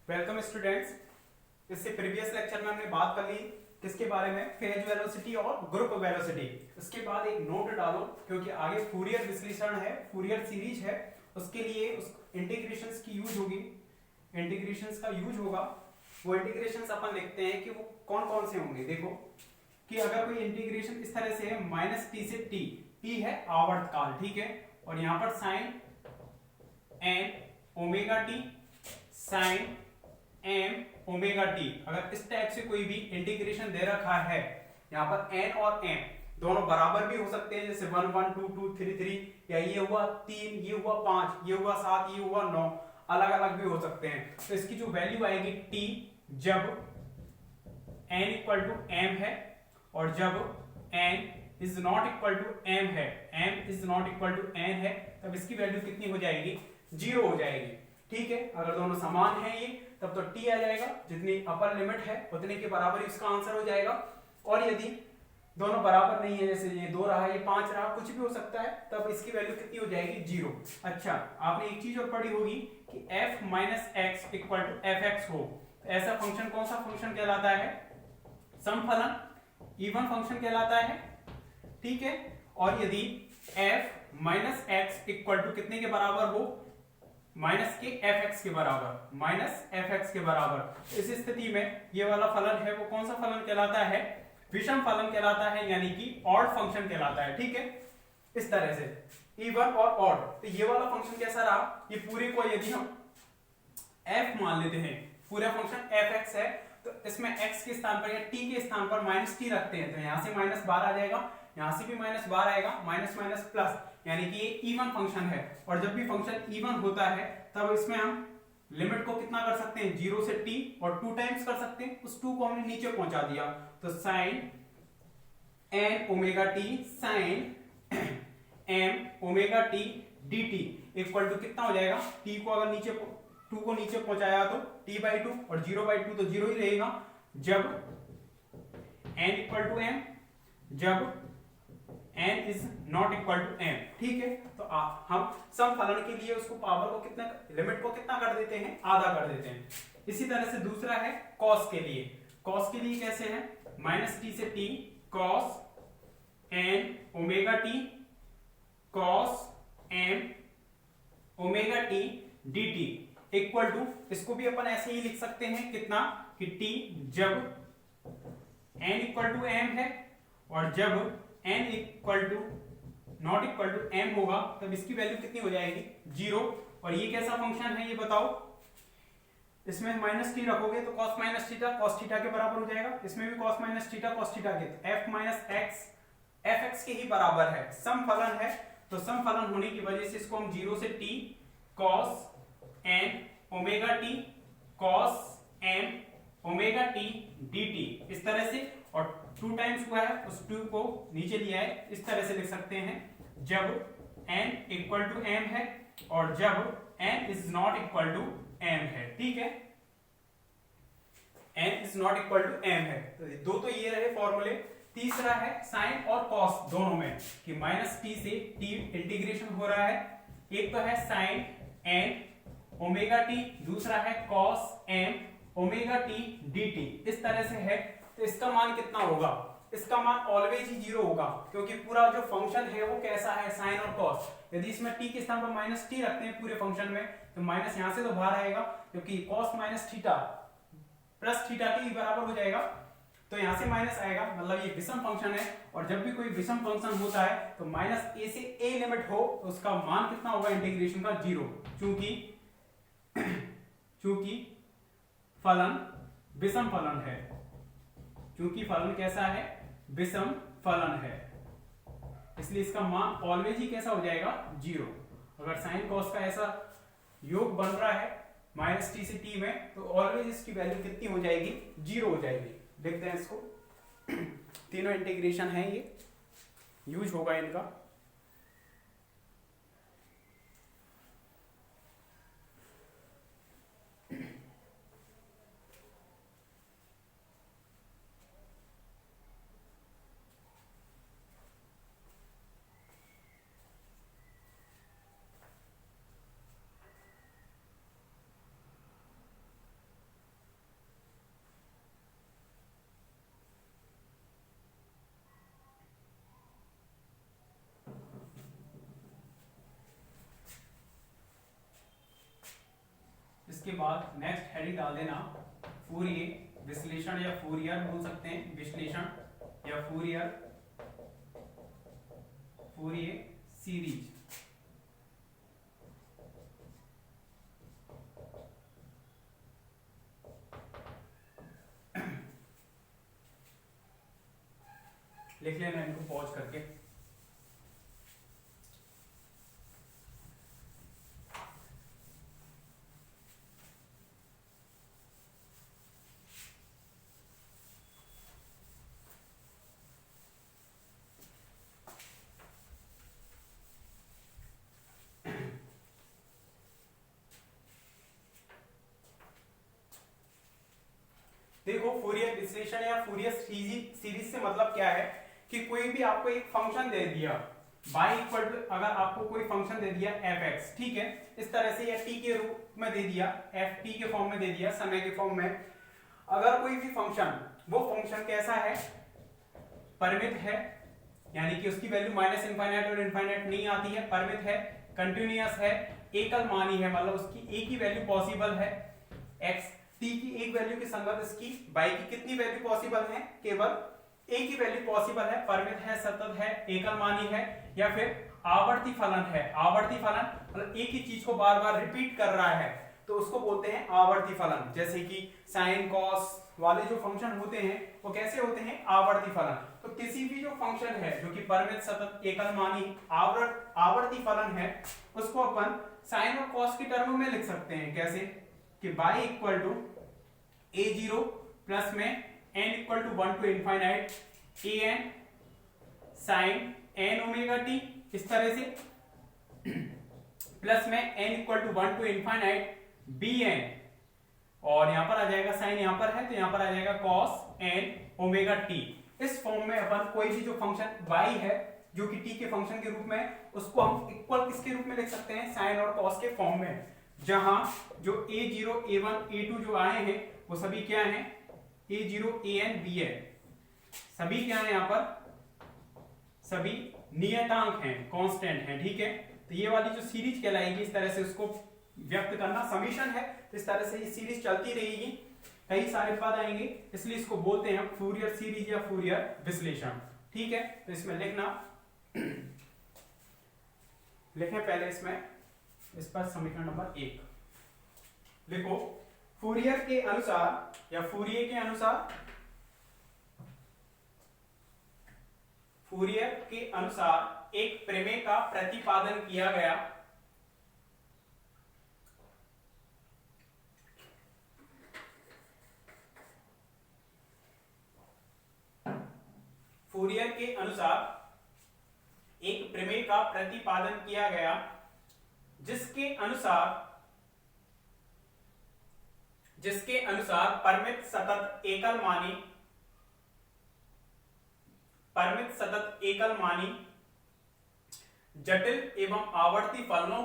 Welcome students. इससे previous lecture में हमने बात कर ली किसके बारे में, फेज वेलोसिटी और ग्रुप वेलोसिटी। उसके बाद एक नोट डालो क्योंकि आगे फूरियर विश्लेषण है, फूरियर सीरीज है, उसके लिए उस इंटीग्रेशंस की यूज होगी, इंटीग्रेशंस का यूज होगा। वो इंटीग्रेशंस अपन लिखते हैं कि वो कौन कौन से होंगे। देखो कि अगर कोई इंटीग्रेशन इस तरह से है -t से t, t है आवर्तकाल, ठीक है, और यहां पर sine n omega t sine m omega t, अगर इस टाइप से कोई भी इंटीग्रेशन दे रखा है, यहाँ पर n और m दोनों बराबर भी हो सकते हैं, जैसे 1 1 2 2 3 3, या ये हुआ 3, ये हुआ 5, ये हुआ 7, ये हुआ 9, अलग अलग भी हो सकते हैं। तो इसकी जो वैल्यू आएगी t जब n इक्वल टू m है और जब n is not equal to m है, m is not equal to n है, तब इसकी वैल्यू कितनी हो जाएगी? 0 हो जाएगी। ठीक है, अगर दोनों समान हैं ये तब तो t आ जाएगा, जितनी अपर लिमिट है उतने के बराबर ही उसका आंसर हो जाएगा। और यदि दोनों बराबर नहीं है, जैसे ये 2 रहा, ये 5 रहा, कुछ भी हो सकता है, तब इसकी वैल्यू कितनी हो जाएगी? 0। अच्छा, आपने एक चीज और पढ़ी होगी कि f minus x equal to f x हो, ऐसा फंक्शन कौन सा फंक्शन कहलाता है? समफलन, इवन फंक्शन कहलाता है। ठीक है, और यदि f minus x equal to कितने के बराबर हो? माइनस के एफ एक्स के बराबर, माइनस एफ एक्स के बराबर, इस स्थिति में ये वाला फलन है वो कौन सा फलन कहलाता है? विषम फलन कहलाता है, यानी कि ऑड फंक्शन कहलाता है। ठीक है, इस तरह से इवन और ऑड। तो ये वाला फंक्शन कैसा रहा? ये पूरे को यदि हम f मान लेते हैं, पूरा फंक्शन एफ एक्स है, तो इसमें x के स्थान पर या t के स्थान पर -t रखते हैं, तो यहां से -12 आ जाएगा, यहां से भी -12 आएगा, माइनस माइनस प्लस, यानी कि ये इवन फंक्शन है। और जब भी फंक्शन इवन होता है तब इसमें हम लिमिट को कितना कर सकते हैं? 0 से t, और 2 टाइम्स कर सकते हैं, उस 2 को हमने नीचे पहुंचा दिया, तो sine n omega t sine m omega t dt equal to कितना हो जाएगा? t को अगर नीचे 2 को नीचे पहुंचाया तो t/2, और 0/2 तो 0 ही रहेगा जब n इक्वल टू m, जब n is not equal to m। ठीक है, तो हम सम फलन के लिए उसको पावर को कितना, लिमिट को कितना कर देते हैं? आधा कर देते हैं। इसी तरह से दूसरा है cos के लिए। cos के लिए कैसे है? -t से t cos n omega t cos m omega t dt equal to, इसको भी अपन ऐसे ही लिख सकते हैं, कितना कि t जब n इक्वल टू m है और जब n equal to not equal to m होगा, तब इसकी वैल्यू कितनी हो जाएगी? 0। और ये कैसा फंक्शन है ये बताओ? इसमें -t रखोगे तो cos minus theta cos theta के बराबर हो जाएगा, इसमें भी cos minus theta cos theta के, तो f minus x F x के ही बराबर है, सम फलन है। तो सम फलन होने की वजह से इसको हम 0 से t cos n omega t cos m omega t dt इस तरह से, और 2 टाइम्स हुआ है, उस 2 को नीचे लिया है, इस तरह से लिख सकते हैं, जब n इक्वल टू m है और जब n is not equal to m है। ठीक है, n is not equal to m है। तो दो तो ये रहे फॉर्मूले। तीसरा है साइन और कॉस दोनों में, कि -t से t इंटीग्रेशन हो रहा है। एक तो है साइन n ओमेगा t, दूसरा है cos m omega t dt, इस तरह से है। तो इसका मान कितना होगा? इसका मान ऑलवेज ही 0 होगा, क्योंकि पूरा जो फंक्शन है वो कैसा है? साइन और कॉस। यदि इसमें t के स्थान पर -t रखते हैं पूरे फंक्शन में, तो माइनस यहां से तो बाहर आएगा, क्योंकि cos minus theta plus theta के ही बराबर हो जाएगा, तो यहां से माइनस आएगा, मतलब ये विषम फंक्शन है। और जब भी कोई विषम फंक्शन होता है तो -a से a लिमिट हो तो उसका मान कितना होगा इंटीग्रेशन का? 0, चूंकि फलन विषम फलन है, क्योंकि फलन कैसा है? विषम फलन है, इसलिए इसका मान ऑलवेज ही कैसा हो जाएगा? 0। अगर साइन कॉस का ऐसा योग बन रहा है -t से t में, तो ऑलवेज इसकी वैल्यू कितनी हो जाएगी? 0 हो जाएगी। देखते हैं इसको, तीनों इंटीग्रेशन है, ये यूज होगा इनका। इसके बाद नेक्स्ट हेडिंग डाल देना फूरियर विश्लेषण या फूरियर बोल सकते हैं, विश्लेषण या फूरियर सीरीज। लिख लेना इनको पॉज करके। देखो फूरियर विश्लेषण या फूरियर सीरीज से मतलब क्या है कि कोई भी आपको एक फंक्शन दे दिया y इक्वल टू, अगर आपको कोई फंक्शन दे दिया fx, ठीक है, इस तरह से, या t के रूप में दे दिया, ft के फॉर्म में दे दिया, समय के फॉर्म में, अगर कोई भी फंक्शन, वो फंक्शन कैसा है, परिमित है, यानी कि उसकी वैल्यू माइनस इनफाइनाइट और इनफाइनाइट नहीं आती है, परिमित है, कंटिन्यूअस है, एकल मानी है, मतलब उसकी एक ही वैल्यू पॉसिबल है, x t की एक वैल्यू के संगत इसकी y की कितनी वैल्यू पॉसिबल है, केवल एक ही वैल्यू पॉसिबल है, परिमित है, सतत है, एकल मानी है, या फिर आवर्ती फलन है। आवर्ती फलन मतलब एक ही चीज को बार बार रिपीट कर रहा है, तो उसको बोलते हैं आवर्ती फलन। जैसे कि साइन कॉस वाले जो फंक्शन होते हैं वो कैसे होते हैं, आवर्ती फलन। तो किसी भी जो फंक्शन है जो कि परिमित, सतत, एकल मानी, आवर्ती फलन है, उसको अपन साइन और कॉस के टर्म में लिख सकते हैं। कैसे कि y equal to a0 plus में n equal to 1 to infinite an sine n omega t, इस तरह से, प्लस में n equal to 1 to infinite bn, और यहां पर आ जाएगा साइन, यहां पर है तो यहां पर आ जाएगा cos n ओमेगा t। इस फॉर्म में अपन कोई भी जो फंक्शन y है जो कि t के फंक्शन के रूप में, उसको हम इक्वल किसके रूप में लिख सकते हैं, साइन और cos के फॉर्म में, जहां जो a0 a1 a2 जो आए हैं वो सभी क्या हैं, a0 an bn, सभी क्या है, यहाँ पर सभी नियतांक हैं, कांस्टेंट हैं, ठीक है। तो ये वाली जो सीरीज कहलाएगी, इस तरह से उसको व्यक्त करना, समीशन है, तो इस तरह से ये सीरीज चलती रहेगी, कई सारे पद आएंगे, इसलिए इसको बोलते हैं फूरियर सीरीज या फूरियर विश्लेषण, ठीक है। तो इसमें लिखना, लिखें पहले इसमें, इस पर समीकरण नंबर 1 लिखो। फूरियर के अनुसार या फूरियर के अनुसार, फूरियर के अनुसार एक प्रमेय का प्रतिपादन किया गया, फूरियर के अनुसार एक प्रमेय का प्रतिपादन किया गया जिसके अनुसार परिमित, सतत, एकल मानी जटिल एवं आवर्ती फलनों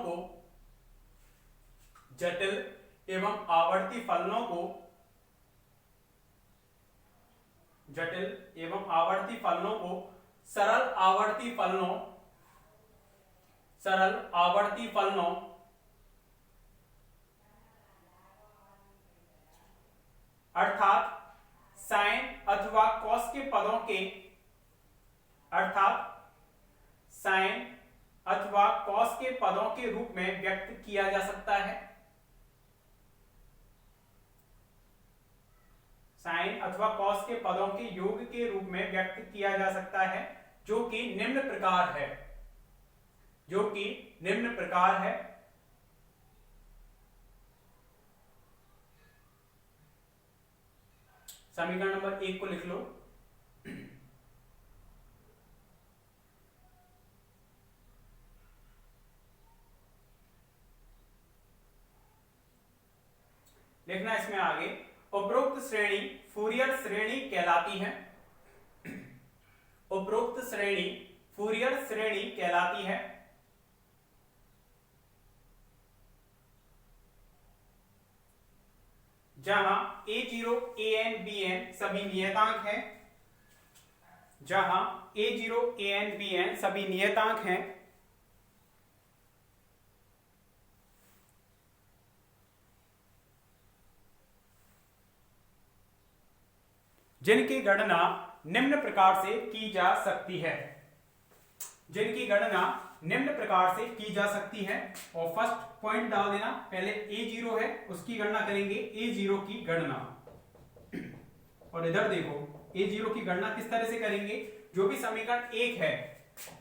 को, सरल आवर्ती फलनों अर्थात साइन अथवा कॉस के पदों के, रूप में व्यक्त किया जा सकता है। साइन अथवा कॉस के पदों के योग के रूप में व्यक्त किया जा सकता है, जो कि निम्न प्रकार है, समीकरण नंबर 1 को लिख लो। लिखना इसमें आगे, उपरोक्त श्रेणी फूरियर श्रेणी कहलाती है, उपरोक्त श्रेणी फूरियर श्रेणी कहलाती है, जहां a0 an bn सभी नियतांक हैं, जिनकी गणना निम्न प्रकार से की जा सकती है, जिनकी गणना निम्न प्रकार से की जा सकती है। और फर्स्ट पॉइंट डाल देना, पहले a0 है उसकी गणना करेंगे, a0 की गणना। और इधर देखो a0 की गणना किस तरह से करेंगे, जो भी समीकरण 1 है,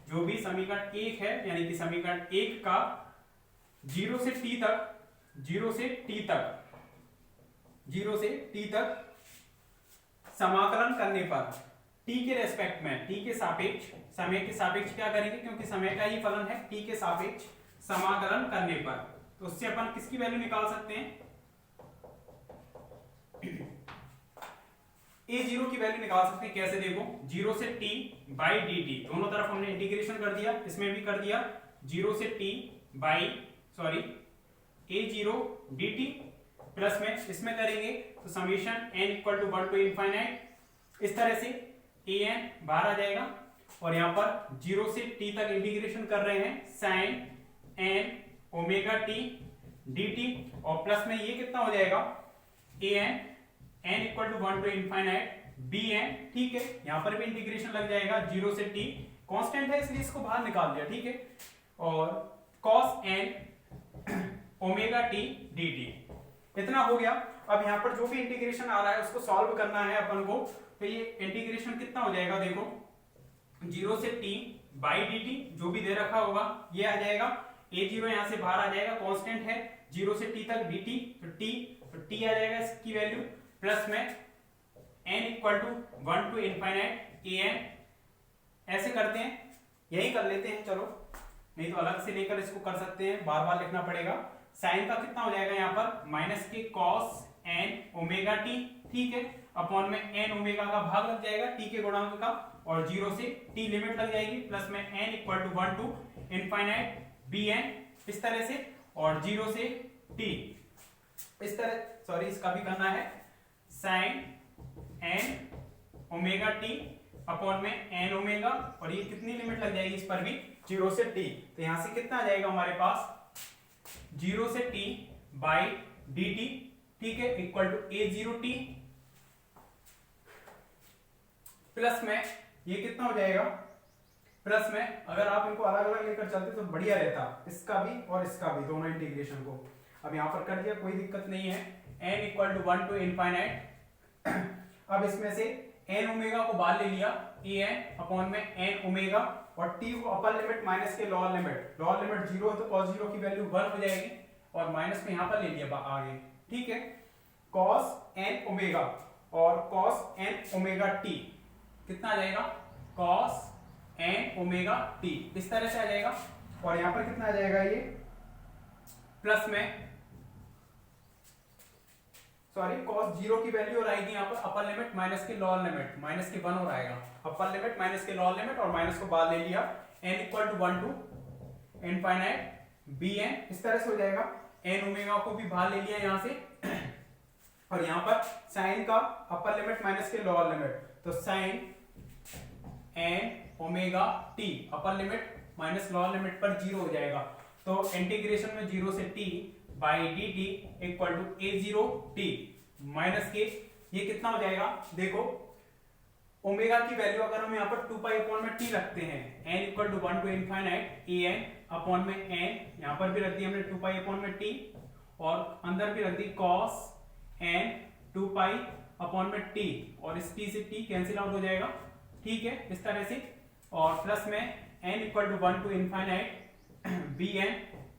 जो भी समीकरण 1 है यानी कि समीकरण 1 का 0 से t तक, 0 से t तक, 0 से t तक समाकलन करने पर t के रेस्पेक्ट में, t के सापेक्ष, समय के सापेक्ष क्या करेंगे, क्योंकि समय का ही फलन है, t के सापेक्ष समाकलन करने पर, तो उससे अपन किसकी वैल्यू निकाल सकते हैं, a0 की वैल्यू निकाल सकते हैं। कैसे देखो, 0 से t बाई dt, दोनों तरफ हमने इंटीग्रेशन कर दिया, इसमें भी कर दिया, 0 से t by a0 dt plus में इसमें करेंगे तो summation n equal to 1 to infinite, इस तरह से an बाहर आ जाएगा। और यहां पर 0 से t तक इंटीग्रेशन कर रहे हैं, sin n omega t dt, और प्लस में ये कितना हो जाएगा, an n equal to 1 to infinite bn, ठीक है। यहां पर भी इंटीग्रेशन लग जाएगा, 0 से t कांस्टेंट है इसलिए इसको बाहर निकाल दिया, ठीक है। और cos n omega t dt, इतना हो गया। अब यहां पर जो भी इंटीग्रेशन आ रहा है उसको सॉल्व करना है अपन को, तो ये इंटीग्रेशन कितना हो जाएगा, देखो 0 से t बाई dt जो भी दे रखा होगा ये आ जाएगा, a0 यहां से बाहर आ जाएगा, कांस्टेंट है 0 से t तक dt, तो t आ जाएगा इसकी वैल्यू, प्लस में n equal to 1 to infinite an, ऐसे करते हैं, यही कर लेते हैं, चलो नहीं तो अलग से लेकर इसको कर सकते हैं, बार बार लिखना पड़ेगा। साइन का कितना हो जाएगा यहाँ पर, माइनस के cos n ओमेगा t, ठीक है, अपॉन में n ओमेगा का भाग लग जाएगा t के गुणांक का, और 0 से t लिमिट लग जाएगी, प्लस में n equal to 1 to infinite bn, इस तरह से, और 0 से t इस तरह, सॉरी इसका भी करना है, sin n omega t upon में n ओमेगा, और ये कितनी लिमिट लग जाएगी इस पर भी, 0 से t, तो यहां से कितना आ जाएगा हमारे पास 0 से t बाई dt, ठीक है, इक्वल टू a0t, प्लस में ये कितना हो जाएगा, प्लस में अगर आप इनको अलग अलग लेकर चलते तो बढ़िया रहता, इसका भी और इसका भी, दोनों इंटीग्रेशन को। अब यहां पर कर दिया, कोई दिक्कत नहीं है, n equal to 1 to infinite. अब इसमें से n ओमेगा को बाहर ले लिया, an अपॉन में n ओमेगा, और t को अपर लिमिट माइनस के लोअर लिमिट, लोअर लिमिट 0 है तो cos 0 की वैल्यू 1 हो जाएगी, और माइनस में यहां पर ले लिया आगे, ठीक है, cos n ओमेगा और cos n ओमेगा t कितना आ जाएगा, cos n ओमेगा t, इस तरह से आ जाएगा। और यहां पर कितना आ जाएगा, ये प्लस में, सॉरी cos 0 की वैल्यू और आएगी यहाँ पर अपर लिमिट माइनस के लोअर लिमिट, माइनस के 1 और आएगा, अपर लिमिट माइनस के लोअर लिमिट, और माइनस को बाद ले लिया, n equal to 1 to infinite bn, इस तरह से हो जाएगा। n ओमेगा को भी बाहर ले लिया यहाँ से, और यहाँ पर साइन का अपर लिमिट माइनस के लोअर लिमिट, तो sine n omega t upper limit minus lower limit पर 0 हो जाएगा, तो इंटीग्रेशन में 0 से t by dt equal to a0t minus के, ये कितना हो जाएगा, देखो ओमेगा की वैल्यू अगर हम यहाँ पर 2 पाई अपॉन में t रखते हैं, n equal to 1 to infinite an upon में n, यहाँ पर भी रख दी हमने 2 पाई अपॉन में t, और अंदर भी रख दी cos n 2 पाई अपॉन में t, और इस t से t कैंसिल आउट हो जाएगा, ठीक है, इस तरह से, और प्लस में n equal to 1 to infinite bn,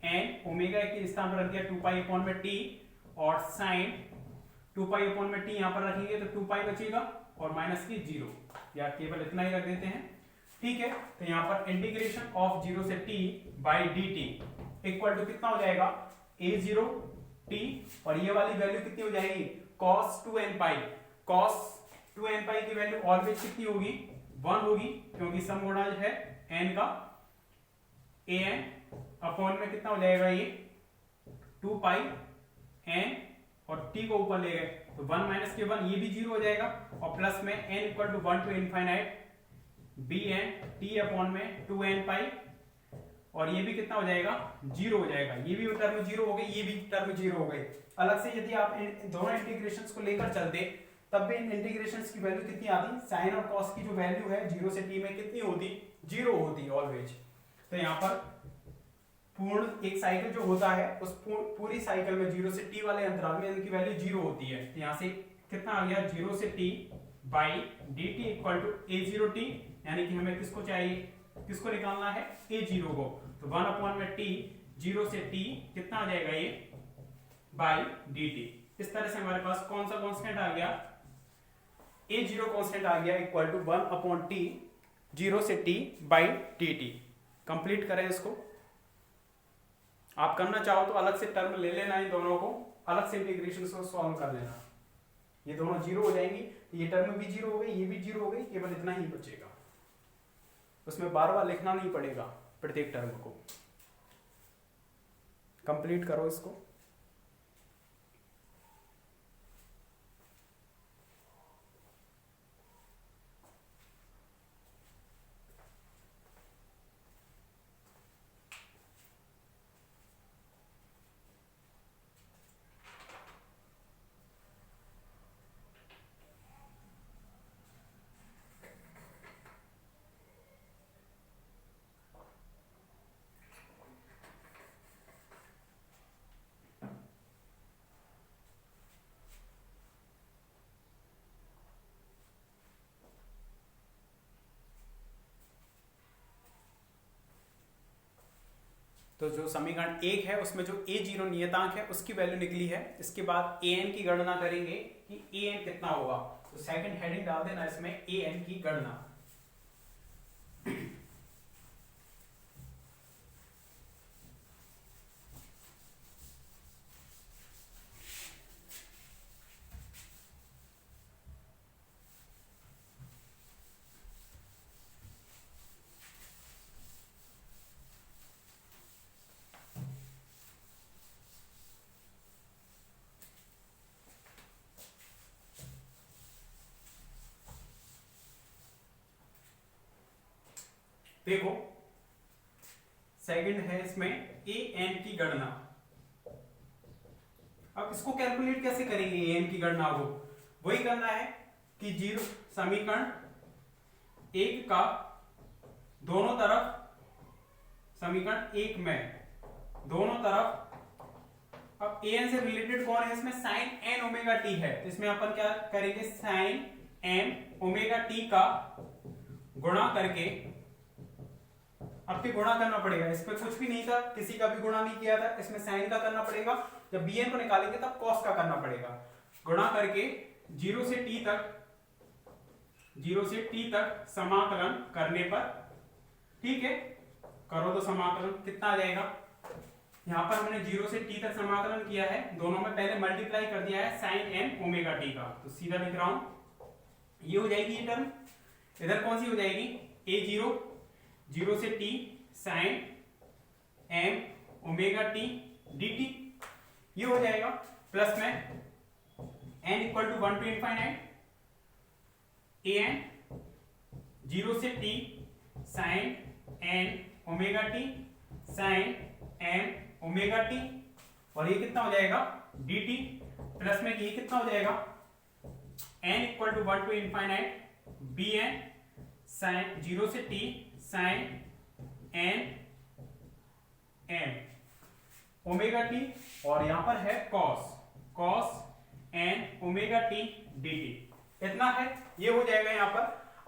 n omega के स्थान पर रख दिया 2 पाई अपॉन में t, और साइन 2 पाई अपॉन में t यहाँ पर रखेंगे तो 2 पाई बचेगा, और माइनस की 0, या केवल इतना ही रख देते हैं, ठीक है। तो यहाँ पर इंटीग्रेशन ऑफ 0 से t by dt equal to कितना हो जाएगा, a0t, और ये वाली वैल्यू कितनी हो जाएगी, cos 2n पाई, cos 2n पाई की वैल्यू ऑलवेज कितनी होगी, 1 होगी, क्योंकि समगुणज है n का, an अपॉन में कितना हो जाएगा, ये 2 पाई n, और t को ऊपर ले गए तो 1 माइनस के 1, ये भी 0 हो जाएगा, और प्लस में n equal to 1 to infinite bn t upon में 2n पाई, और ये भी कितना हो जाएगा, 0 हो जाएगा, ये भी टर्म 0 हो गई, ये भी टर्म 0 हो गई। अलग से यदि आप इन दोनों इंटीग्रेशंस को लेकर चलते तब भी इन इंटीग्रेशंस की वैल्यू कितनी आती, साइन और कॉस की जो वैल्यू है 0 से t में कितनी होती, 0 होती ऑलवेज। तो यहाँ पर पूर्ण एक साइकिल जो होता है उस पूरी साइकिल में 0 से t वाले अंतराल में इनकी वैल्यू 0 होती है। तो यहाँ से कितना आ गया, 0 से t by dt equal to a0t, यानी कि हमें किसको चाहिए, किसको निकालना है, a0 को। तो 1 अपॉन में t, 0 से t कितना आ जाएगा ये, बाई dt। इस तरह से हमारे पास कौन सा कांस्टेंट आ गया, a0 कांस्टेंट आ गया इक्वल टू 1 अपॉन t, 0 से t बाई dt। कंप्लीट करें इसको। आप करना चाहो तो अलग से टर्म ले लेना, इन दोनों को अलग से इंटीग्रेशन को सॉल्व कर लेना। ये दोनों 0 हो जाएंगी, ये टर्म भी 0 हो गई, ये भी 0 हो गई, केवल इतना ही बचेगा। उसमें बार बार लिखना नहीं पड़ेगा प्रत्येक टर्म को। कंप्लीट करो इसको। तो जो समीकरण 1 है उसमें जो a0 नियतांक है उसकी वैल्यू निकली है। इसके बाद an की गणना करेंगे कि an कितना होगा। तो सेकंड हेडिंग डाल देना इसमें, an की गणना। देखो सेकंड है इसमें an की गणना। अब इसको कैलकुलेट कैसे करेंगे an की गणना को, वही करना है कि जीरो समीकरण 1 का दोनों तरफ, समीकरण 1 में दोनों तरफ, अब an से रिलेटेड कौन है इसमें, साइन n ओमेगा t है। तो इसमें अपन क्या करेंगे, साइन n ओमेगा t का गुणा करके, आपके गुणा करना पड़ेगा, इसमें कुछ भी नहीं था, किसी का भी गुणा नहीं किया था, इसमें साइन का करना पड़ेगा। जब bn को निकालेंगे तब कॉस का करना पड़ेगा। गुणा करके 0 से t तक समाकलन करने पर, ठीक है, करो तो समाकलन कितना आ जाएगा। यहां पर हमने 0 से t तक समाकलन किया है, दोनों में पहले मल्टीप्लाई कर दिया है साइन n ओमेगा t का। तो सीधा लिख रहा हूं, ये हो जाएगी ये टर्म। इधर कौन सी हो जाएगी, a0, 0 से t sine m omega t dt, ये हो जाएगा। प्लस में n equal to 1 to infinite an 0 से t sine n omega t sine m omega t, और ये कितना हो जाएगा dt। प्लस में ये कितना हो जाएगा, n equal to 1 to infinite bn sine 0 से t sine n m omega t, और यहां पर है cos n omega t dt। इतना है, ये हो जाएगा यहां पर।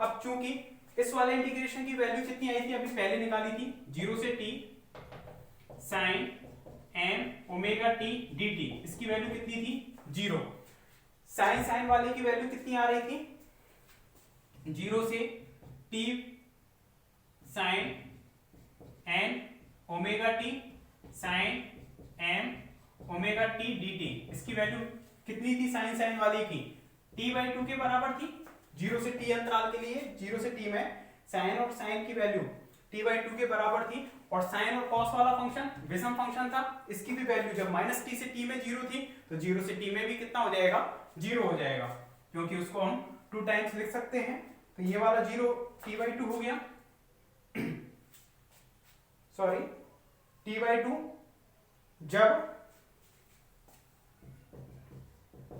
अब चूंकि इस वाले इंटीग्रेशन की वैल्यू कितनी आई थी, अभी पहले निकाली थी, 0 से t sine m omega t dt, इसकी वैल्यू कितनी थी, 0। साइन वाले की वैल्यू कितनी आ रही थी, 0 से t sine n omega t sine m omega t dt, इसकी वैल्यू कितनी थी साइन वाली की, t/2 के बराबर थी। 0 से t अंतराल के लिए, 0 से t में साइन और साइन की वैल्यू t/2 के बराबर थी, और साइन और कॉस वाला फंक्शन विषम फंक्शन था, इसकी भी वैल्यू जब -t से t में 0 थी, तो 0 से t में भी कितना हो जाएगा, 0 हो जाएगा, क्योंकि उसको हम 2 टाइम्स लिख सकते हैं। तो ये वाला 0 t/2 हो गया, सॉरी t/2 जब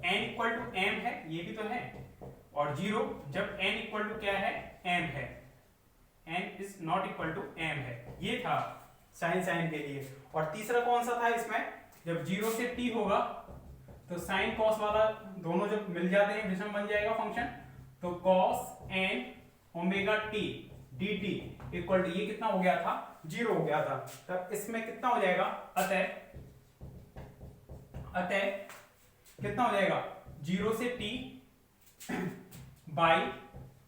n इक्वल टू m है, ये भी तो है, और 0 जब n इक्वल टू क्या है, m है, n is not equal to m है। ये था साइन के लिए। और तीसरा कौन सा था इसमें, जब 0 से t होगा तो साइन कॉस वाला दोनों जब मिल जाते हैं विषम बन जाएगा फंक्शन, तो cos n omega t dt equal to, ये कितना हो गया था, 0 हो गया था। तब इसमें कितना हो जाएगा, अतः कितना हो जाएगा, 0 से t by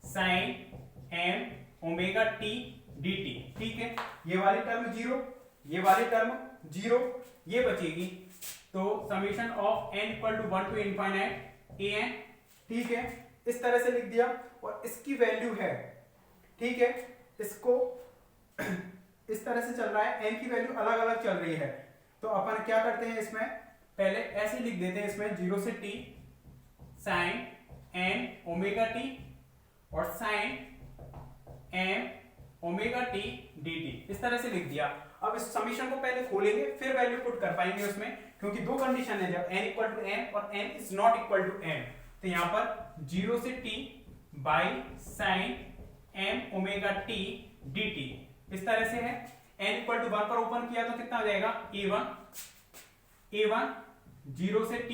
sine m omega t dt। ठीक है, ये वाली टर्म 0, ये वाली टर्म 0, ये बचेगी, तो summation of n equal to 1 to infinite an। ठीक है, इस तरह से लिख दिया, और इसकी वैल्यू है, ठीक है, इसको इस तरह से चल रहा है, n की वैल्यू अलग अलग चल रही है, तो अपन क्या करते हैं इसमें, पहले ऐसे लिख देते हैं इसमें 0 से t sine n omega t और sine m omega t dt, इस तरह से लिख दिया। अब इस समीशन को पहले खोलेंगे, फिर वैल्यू पुट कर पाएंगे उसमें, क्योंकि दो कंडीशन है, जब n इक्वल टू m और n is not equal to m, तो यहां पर 0 से t by sine m omega t dt इस तरह से है। n इक्वल टू 1 पर ओपन किया तो कितना हो जाएगा, a1 0 से t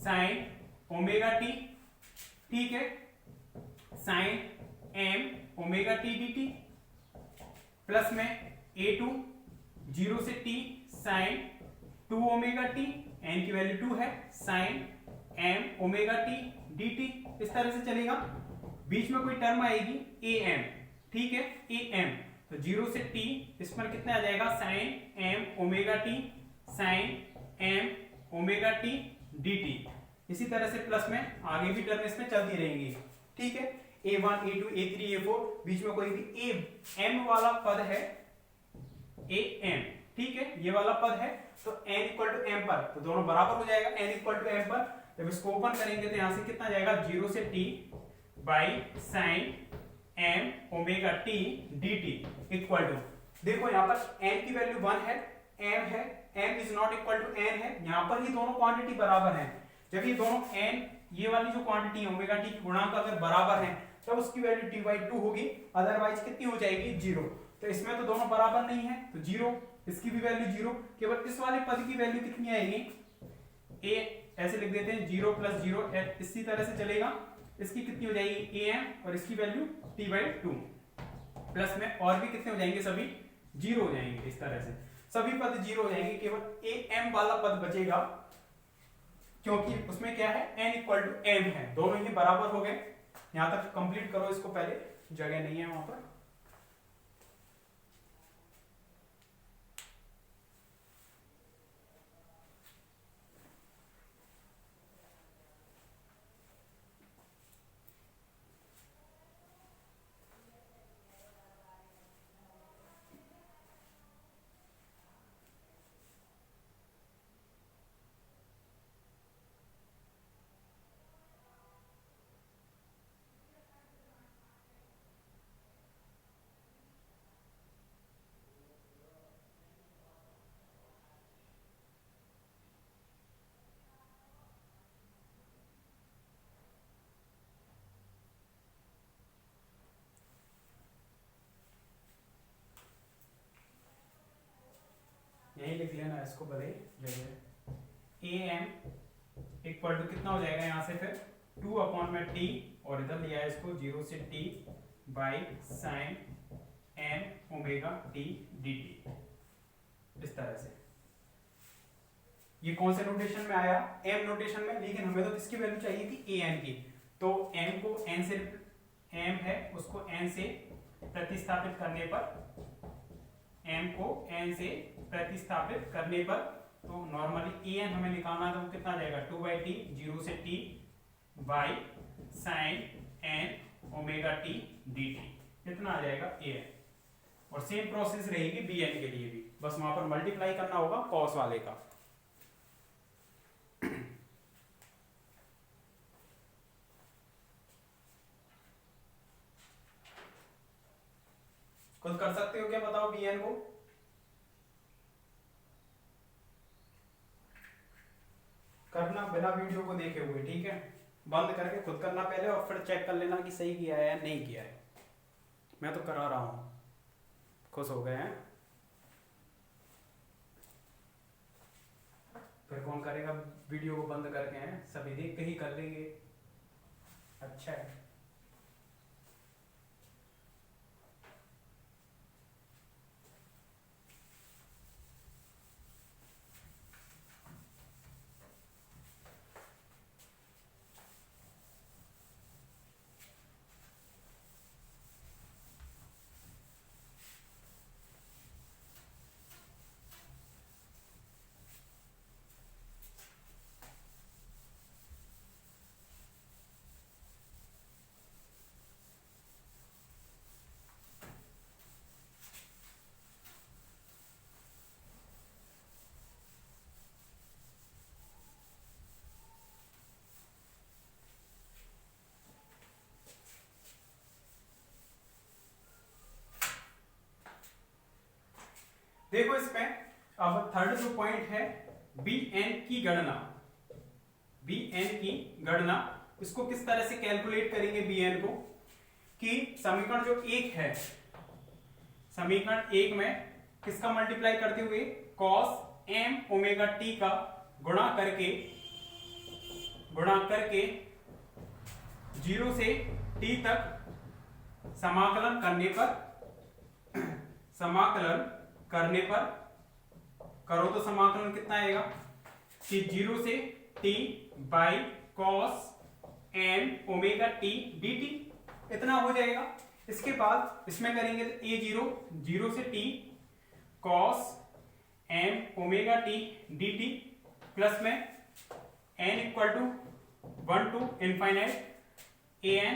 साइन ओमेगा t, ठीक है, sine m omega t dt, plus में a2 0 से t sine 2 omega t, n की वैल्यू 2 है, sine m omega t dt, इस तरह से चलेगा। बीच में कोई टर्म आएगी am, ठीक है, am, तो 0 से t, इस पर कितना आ जाएगा, sine m omega t sine m omega t dt। इसी तरह से प्लस में आगे भी टर्म इसमें चलती रहेंगी, ठीक है, a1 a2 a3 a4, बीच में कोई भी am वाला पद है, am, ठीक है, ये वाला पद है, तो n इक्वल टू m पर, तो दोनों बराबर हो जाएगा, n इक्वल टू m पर। जब इसको ओपन करेंगे तो यहां से कितना जाएगा, 0 से t by sine m omega t dt equal to, देखो यहां पर n की वैल्यू 1 है, m है, m is not equal to n है, यहां पर ही दोनों क्वांटिटी बराबर हैं। जब ये दोनों n, ये वाली जो क्वांटिटी है ओमेगा t की गुणांक अगर बराबर हैं, तब उसकी वैल्यू t बाई 2 होगी, अदरवाइज कितनी हो जाएगी, 0। तो इसमें तो दोनों बराबर नहीं है, तो 0, इसकी भी वैल्यू 0, केवल इस वाले पद की वैल्यू कितनी आएगी, a, ऐसे लिख देते हैं 0 प्लस 0, इसी तरह से चलेगा, इसकी कितनी हो जाएगी am, और इसकी वैल्यू t बाई 2, प्लस में और भी कितने हो जाएंगे, सभी 0 हो जाएंगे, इस तरह से सभी पद 0 हो जाएंगे, केवल am वाला पद बचेगा, क्योंकि उसमें क्या है, n इक्वल टू m है, दोनों ही बराबर हो गए। यहां तक कंप्लीट करो इसको, पहले जगह नहीं है वहां पर। यही लिख लेना इसको, भले जगह am इक्वल टू कितना हो जाएगा, यहां से फिर 2 अपॉन में t, और इधर लिया है इसको 0 से t by sine m omega t dt, इस तरह से। ये कौन से नोटेशन में आया, m नोटेशन में, लेकिन हमें तो किसकी वैल्यू चाहिए थी, an की, तो m को n से, m है उसको n से प्रतिस्थापित करने पर, m को n से प्रतिस्थापित करने पर, तो नॉर्मली an हमें निकालना है, तो कितना जाएगा, 2 बाई टी, 0 से t by sign n omega t dt, कितना आ जाएगा an। और सेम प्रोसेस रहेगी bn के लिए भी, बस वहां पर मल्टीप्लाई करना होगा cos वाले का। खुद कर सकते हो क्या, बताओ bn को। करना बिना वीडियो को देखे हुए, ठीक है। बंद करके खुद करना पहले और फिर चेक कर लेना कि सही किया है या नहीं किया है। मैं तो करा रहा हूँ। खुश हो गए हैं? फिर कौन करेगा वीडियो को बंद करके? हैं सभी देख के ही कर लेंगे। अच्छा है। देखो इसमें अब थर्ड जो पॉइंट है, बी एन की गणना। बी एन की गणना, इसको किस तरह से कैलकुलेट करेंगे बी एन को? कि समीकरण जो एक है, समीकरण एक में किसका मल्टीप्लाई करते हुए कॉस एम ओमेगा टी का गुणा करके 0 से t तक समाकलन करने पर करो तो समाकलन कितना आएगा कि 0 से t by cos M omega T D T, इतना हो जाएगा। इसके बाद इसमें करेंगे तो a0 0 से t cos M omega T D T plus में n equal to 1 to infinite A N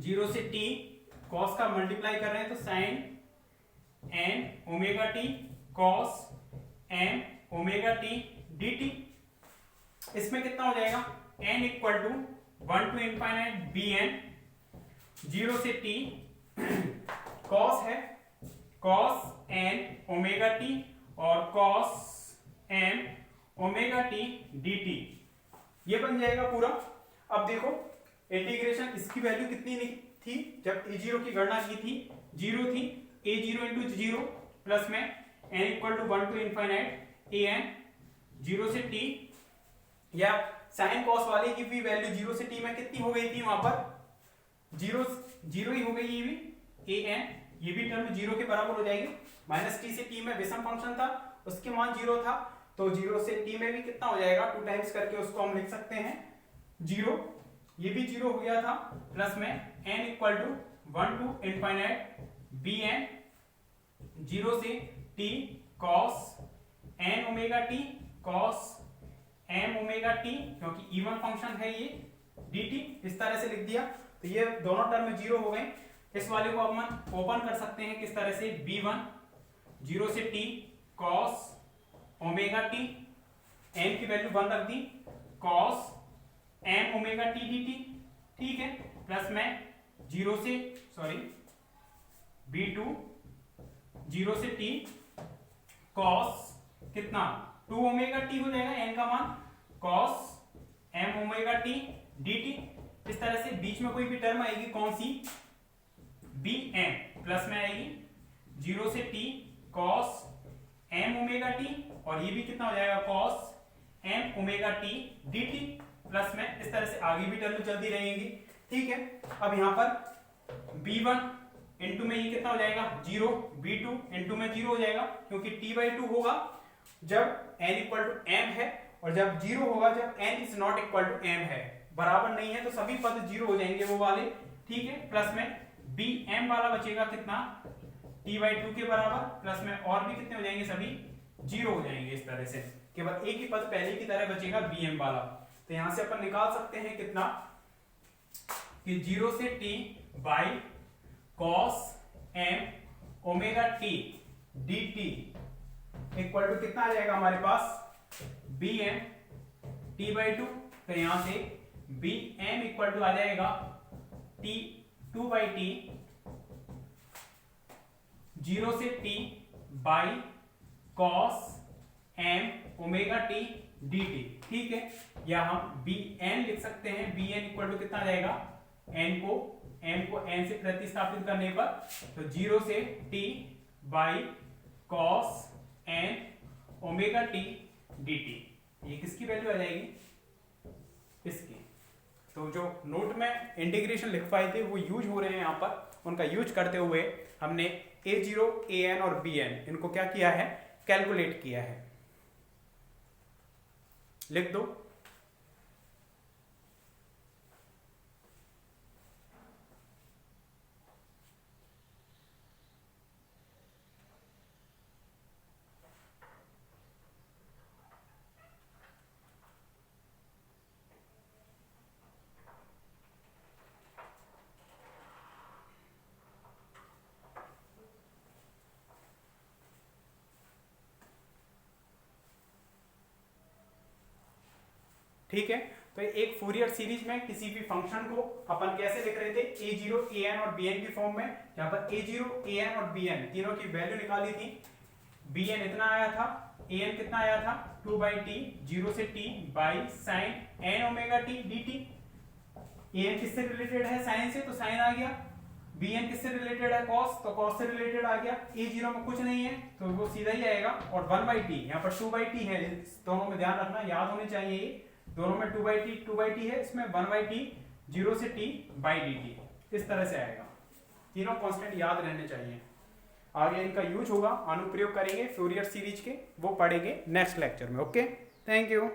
0 से t कॉस का मल्टीप्लाई कर रहे हैं तो sine N omega T cos M omega T D T. इसमें कितना हो जाएगा n equal to 1 to infinite B N 0 से t कॉस है कॉस एन ओमेगा टी और cos M omega T D T, ये बन जाएगा पूरा। अब देखो इंटीग्रेशन, इसकी वैल्यू कितनी थी जब a0 की गणना की थी? 0 थी। a0 इंटू 0 प्लस में n equal to 1 to infinite A N 0 से t, या साइन कॉस वाले की भी वैल्यू 0 से t में कितनी हो गई थी? वहां पर 0 ही हो गई। ये भी ए एन, ये भी टर्म 0 के बराबर हो जाएगी। माइनस t से t में विषम फंक्शन था, उसके मान 0 था, तो 0 से t में भी कितना हो जाएगा? 2 टाइम्स करके उसको हम लिख सकते हैं 0, ये भी 0 हो गया था, प्लस में n equal to 1 to infinite B N 0 से t cos N omega T cos M omega T, क्योंकि इवन फंक्शन है ये dt, इस तरह से लिख दिया। तो ये दोनों टर्म 0 हो गए। इस वाले को अब हम ओपन कर सकते हैं किस तरह से? b1 0 से t cos omega T, m की वैल्यू 1 रख दी, cos M omega T D T, ठीक है, प्लस में 0 से b2 0 से t कॉस कितना 2 ओमेगा टी हो जाएगा n का मान, cos M omega T D T. इस तरह से बीच में कोई भी टर्म आएगी कौन सी? बी एम, प्लस में आएगी 0 से t cos M omega T, और ये भी कितना हो जाएगा? Cos M omega T D T, plus में इस तरह से आगे भी टर्म चलती रहेंगी, ठीक है। अब यहाँ पर b1 इंटू में ये कितना हो जाएगा? 0, b2 इंटू में 0 हो जाएगा, क्योंकि t/2 होगा जब n इक्वल टू m है, और जब 0 होगा जब n is not equal to m है। बराबर नहीं है तो सभी पद 0 हो जाएंगे वो वाले, ठीक है। प्लस में bm वाला बचेगा कितना? t/2 के बराबर, प्लस में और भी कितने हो जाएंगे? सभी 0 हो जाएंगे। इस तरह से केवल एक ही पद पहले की तरह बचेगा bm वाला। तो यहां से अपन निकाल सकते हैं कितना कि 0 से t by cos M omega T D T equal to कितना आ जाएगा हमारे पास? bm t/2। तो यहां से bm इक्वल टू आ जाएगा t/2 0 से t by cos M omega T D T, ठीक है। या हम बी एन लिख सकते हैं, बी एन इक्वल टू कितना जाएगा, एन को एन से प्रतिस्थापित करने पर तो 0 से T by cos N omega T D T, ये किसकी वैल्यू आ जाएगी, इसकी। तो जो नोट में इंटीग्रेशन लिख पाए थे वो यूज हो रहे हैं यहाँ पर, उनका यूज करते हुए हमने a0 an और bn इनको क्या किया है, कैलकुलेट किया है। लिख दो। ठीक है, तो एक फूरियर सीरीज में किसी भी फंक्शन को अपन कैसे लिख रहे थे, a0 an और bn की फॉर्म में। यहाँ पर a0 an और bn तीनों की वैल्यू निकाली थी, bn इतना आया था, an कितना आया था 2 बाई टी, 0 से t by sign n omega t dt। an किससे रिलेटेड है, साइन से, तो साइन आ गया। bn किससे रिलेटेड है, cos, तो cos से रिलेटेड आ गया। a0 में कुछ नहीं है तो वो सीधा ही आएगा, और 1 बाई टी, यहाँ पर 2 बाई टी है, दोनों में ध्यान रखना, याद होने चाहिए ये दोनों में 2 बाई टी है, इसमें 1 बाई टी, 0 से t बाई डी टी, इस तरह से आएगा। तीनों कांस्टेंट याद रहने चाहिए। आगे इनका यूज होगा, अनुप्रयोग करेंगे फ्यूरियर सीरीज के, वो पढ़ेंगे नेक्स्ट लेक्चर में। Okay, thank you.